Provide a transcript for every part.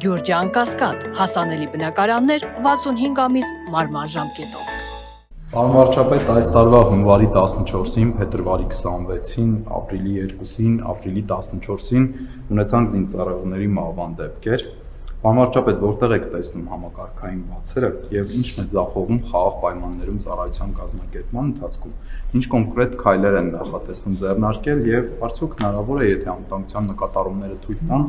Գյուրջան Կասկադ, հասանելի բնակարաններ 65 ամիս մարման ժամկետով։ Պարոն վարչապետ, այս տարվա հունվարի 14-ին, փետրվարի 26-ին, ապրիլի 2-ին, ապրիլի 14-ին ունեցանք զինծառայողների մահվան դեպքեր։ Պարոն վարչապետ, որտեղ եք տեսնում համակարգային բացերը եւ ինչն է ձախողում խաղաղ պայմաններում ծառայության կազմակերպման ընթացքում։ Ինչ կոնկրետ քայլեր են նախատեսվում ձեռնարկել եւ արդյոք հնարավոր է, եթե անվտանգության նկատառումները թույլ տան,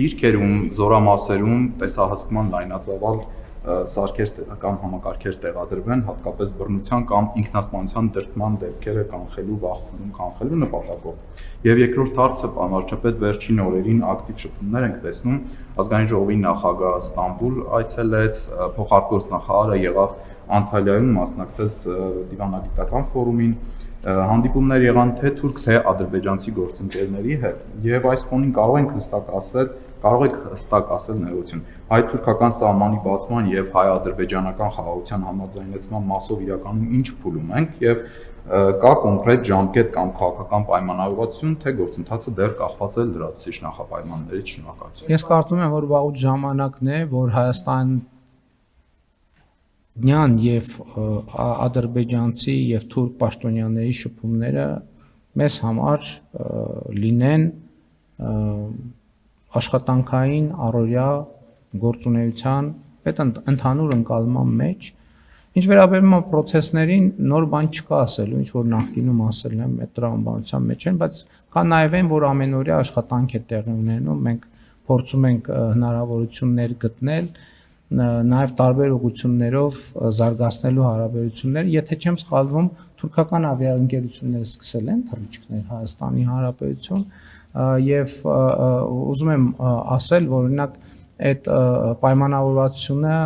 դիրքերում, զորամասերում տեսահսկման լայնածավալ սարքեր կամ համակարգեր տեղադրվեն, հատկապես բռնության կամ ինքնասպանության դրդման դեպքերը կանխելու, վախենում կանխելու նպատակով։ Եվ երկրորդ հարցը, պարոն վարչապետ, վերջին օրերին ակտիվ շփումներ ենք տեսնում, ազգային ժողովի նախագահը Ստամբուլ այցելեց, փոխարկորձ նախարարը եղավ Անտալիայում, մասնակցեց դիվանագիտական ֆորումին, հանդիպումներ եղան թե թուրք, թե ադրբեջանցի գործընկերների հետ, եւ այս ֆոնին կարող եք հստակ ասել ներողություն, հայ-թուրքական սահմանի բացման եւ հայ-ադրբեջանական խաղաղության համաձայնեցման մասով իրականում ինչ փուլում ենք եւ կա կոնկրետ ժամկետ կամ քաղաքական պայմանավորվածություն, թե գործընթացը դեռ կախված է լրացուցիչ նախապայմաններից։ Շնորհակալություն։ Ես կարծում եմ, որ վաղուց ժամանակն է, որ Հայաստանյան եւ ադրբեջանցի եւ թուրք պաշտոնյաների շփումները մեզ համար լինեն աշխատանքային առօրյա գործունեության այդ ընդհանուր ընկալման մեջ, ինչ վերաբերում է process-ներին, նոր բան չկա ասելու, ինչ որ նախկինում ասել եմ, այդ տրամաբանության մեջ են, բայց կա նաև այն, որ ամենօրյա աշխատանք է տեղի ունենում, մենք փորձում ենք հնարավորություններ գտնել, նաև տարբեր ուղղություններով զարգացնելու հարաբերություններ, եթե չեմ սխալվում, թուրքական ավիաընկերությունները սկսել են թռիչքներ Հայաստանի Հանրապետություն եւ ուզում եմ ասել, որ օրինակ այդ պայմանավորվածությունը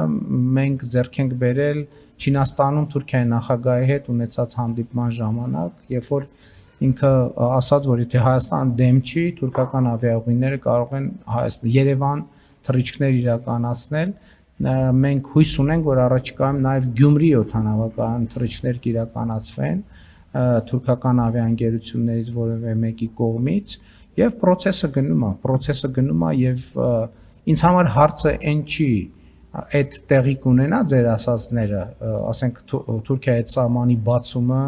մենք ձեռք ենք բերել Չինաստանում Թուրքիայի նախագահի հետ ունեցած հանդիպման ժամանակ, երբ որ ինքը ասաց, որ եթե Հայաստան դեմ չի, թուրքական ավիաուղիները կարող են Երևան թռիչքներ իրականացնել, մենք հույս ունենք, որ առաջիկայում նաև Գյումրի օդանավակայան թռիչքներ կիրականացվեն թուրքական ավիաընկերություններից որևէ մեկի կողմից եւ process-ը գնում է եւ ինձ համար հարցը այն չի այդ տեղի կունենա ձեր ասածները, ասենք Թուրքիայի սահմանի բացումը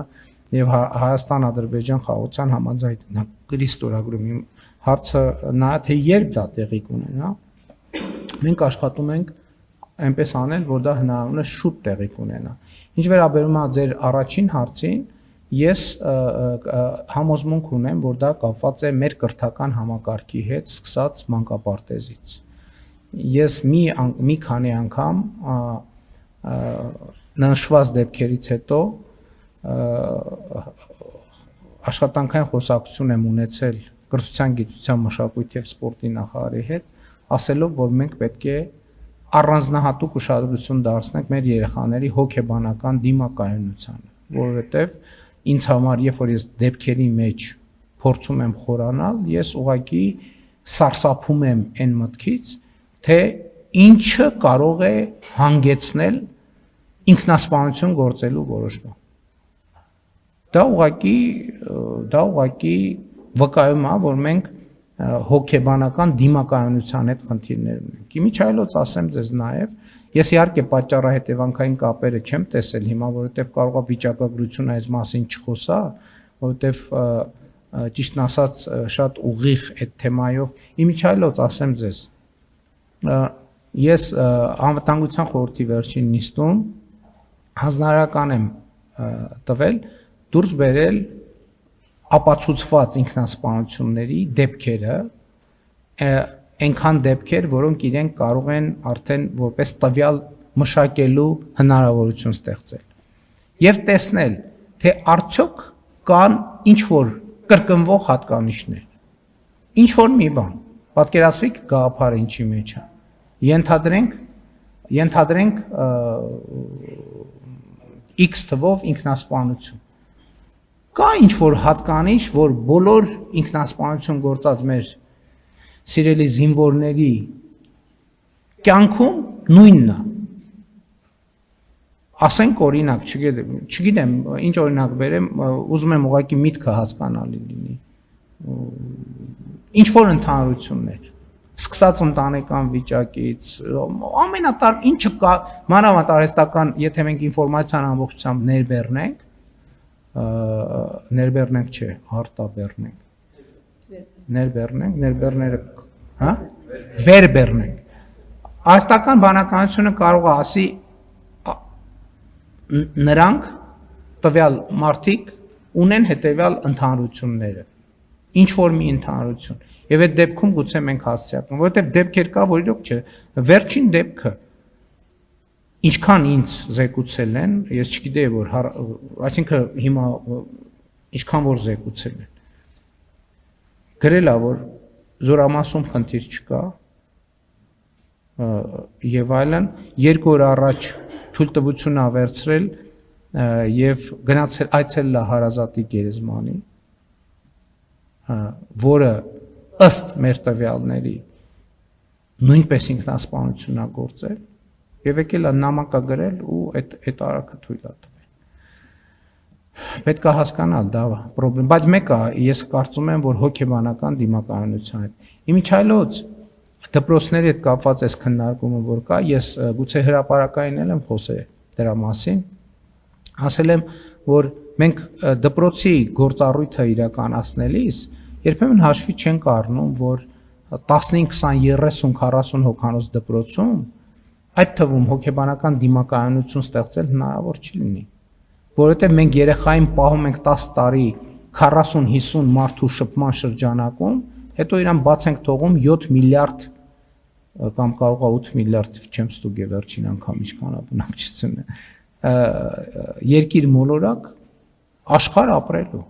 եւ Հայաստան-Ադրբեջան խաղաղության համաձայնագրի ստորագրումի հարցը նա թե երբ դա տեղի կունենա, մենք աշխատում ենք այնպես անել, որ դա հնարավոր է շուտ տեղի կունենա։ Ինչ վերաբերում է ձեր առաջին հարցին, ես համոզմունք ունեմ, որ դա կապված է մեր կրթական համակարգի հետ, սկսած մանկապարտեզից։ Ես մի քանի անգամ նշված դեպքերից հետո աշխատանքային խոսակցություն եմ ունեցել կրթության, գիտության, մշակույթի եւ սպորտի նախարարի հետ, ասելով, որ մենք պետք է առանձնահատուկ ուշադրություն դարձնենք մեր երեխաների հոգեբանական դիմակայունությանը, որովհետեւ ինձ համար, երբ որ ես դեպքերի մեջ փորձում եմ խորանալ, ես ուղղակի սարսափում եմ այն մտքից, թե ինչը կարող է հանգեցնել ինքնասպանություն գործելու որոշման։ Դա ուղղակի վկայում է, որ մենք հոգեբանական դիմակայունության հետ խնդիրներ ունենք։ Իմիջայլոց ասեմ ձեզ նաև, ես իհարկե պատճառահետևանքային կապերը չեմ տեսել հիմա, որովհետև կարող է վիճակագրությունը այս մասին չխոսա, որովհետև ճիշտն ասած շատ ուղիղ այդ թեմայով, իմիջայլոց ասեմ ձեզ, ես անվտանգության խորհրդի վերջին նիստում հանձնարարական եմ տվել դուրս բերել ապացուցված ինքնասպանությունների դեպքերը, այնքան դեպքեր, որոնք իրենք կարող են արդեն որպես տվյալ մշակելու հնարավորություն ստեղծել եւ տեսնել, թե արդյոք կան ինչ-որ կրկնվող հատկանիշներ, ինչ-որ մի բան, պատկերացրեք գաղափարը ինչի մեջ է, ենթադրենք X թվով ինքնասպանություն, կա ինչ-որ հատկանիշ, որ բոլոր ինքնասպանություն գործած մեր սիրելի զինվորների կյանքում նույնն է։ Ասենք օրինակ, չգիտեմ, ինչ օրինակ բերեմ, ուզում եմ ուղղակի միտքը հասկանալի լինի։ Ինչ որ ընդհանրություններ։ սկսած ընտանեկան վիճակից, ամենատար ինչը կա, մանավանդ արհեստական, եթե մենք ինֆորմացիան ամբողջությամբ ներբեռնենք չէ, արտաբեռնենք, ներբեռները, հա? Վերբեռնենք։ Արհեստական բանականությունը կարող է ասի նրանք տվյալ մարդիկ ունեն հետևյալ ընդհանրությունները, ինչ որ մի ընդհանրություն, եւ այդ դեպքում գուցե մենք հասցեակնենք, որովհետեւ դեպքեր կա, որ իրոք չէ, վերջին դեպքը ինչքան ինձ զեկուցել են, ես չգիտեի որ, այսինքն հիմա ինչքան որ զեկուցել են, գրել է որ զորամասում խնդիր չկա, եւ այլն, 2 օր առաջ թույլտվություն ա վերցրել եւ գնացել այցելել է հարազատի գերեզմանի, որը ըստ մեր տվյալների նույնպես ինքնասպանություն ա գործել եւ եկել է նամակ ա գրել ու այդ արարքը թույլ ա տվել։ Պետք է հասկանալ դա պրոբլեմ, բայց մեկը ես կարծում եմ որ հոգեբանական դիմակայունության հետ իմիջայլոց դպրոցների հետ կապված այս քննարկումը որ կա, ես գուցե հրապարակային եմ խոսել դրա մասին, ասել եմ որ մենք դպրոցի գործառույթը իրականացնելիս երբեմն հաշվի չենք առնում որ 15, 20, 30, 40 հոգանոց դպրոցում այդ թվում հոգեբանական դիմակայունություն ստեղծել հնարավոր չի լինի, որովհետև մենք երեխային պահում ենք 10 տարի 40-50 մարդու շփման շրջանակում, հետո իրան բաց ենք թողում 7 միլիարդ կամ կարող է 8 միլիարդ չեմ ստուգե վերջին անգամ ինչքան է բնակչությունը երկիր մոլորակ աշխարհ ապրելու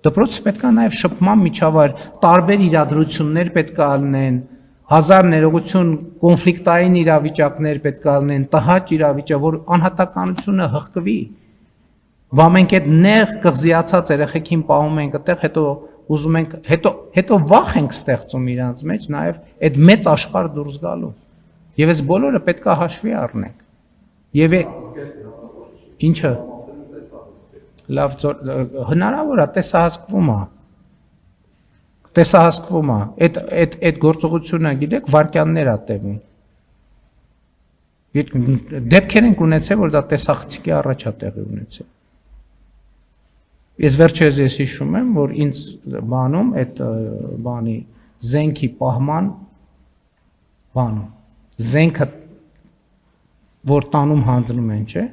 դպրոցը պետք է նաև շփման միջավայր տարբեր իրադրություններ պետք է լինեն հազար ներողություն կոնֆլիկտային իրավիճակներ պետք է լինեն տհաճ իրավիճակ որ անհատականությունը հղկվի բա մենք այդ նեղ կղզիացած երեխեքին պահում ենք այդտեղ հետո ուզում ենք հետո վախ ենք ստեղծում իրանց մեջ նաև այդ մեծ աշխարհ դուրս գալու եւ այս բոլորը պետք է հաշվի առնենք եւ ինչը լավ հնարավոր է տեսահասկվում է այդ գործողությունը գիտեք վարքյաններ է տևում դեպքեր ենք ունեցել որ դա տեսախցիկի առաջ է տեղի ունեցել ես վերջերս ես հիշում եմ որ ինձ բանում այդ բանի զենքի պահման բանում զենքը որ տանում հանձնում են չէ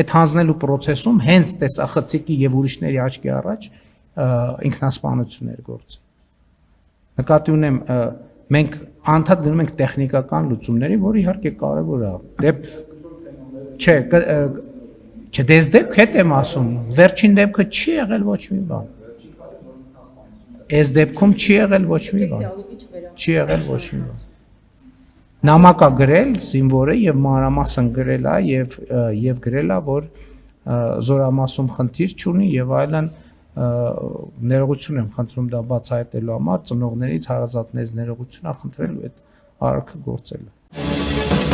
այդ հանձնելու process-ում հենց տեսախցիկի եւ ուրիշների աչքի առաջ ինքնասպանություն էր գործել նկատի ունեմ մենք անդադ գնում ենք տեխնիկական լուծումների որ իհարկե կարեւոր է չէ չդես դեպք հետ եմ ասում վերջին դեպքը չի եղել ոչ մի բան այս դեպքում չի եղել ոչ մի բան նամակ է գրել զինվորը եւ մանրամասն գրել է եւ գրել է որ զորամասում խնդիր չունի եւ այլն ներողություն եմ խնդրում դա բացահայտելու համար ծնողներից հարազատներից ներողություն ա խնդրել այդ արարքը գործելը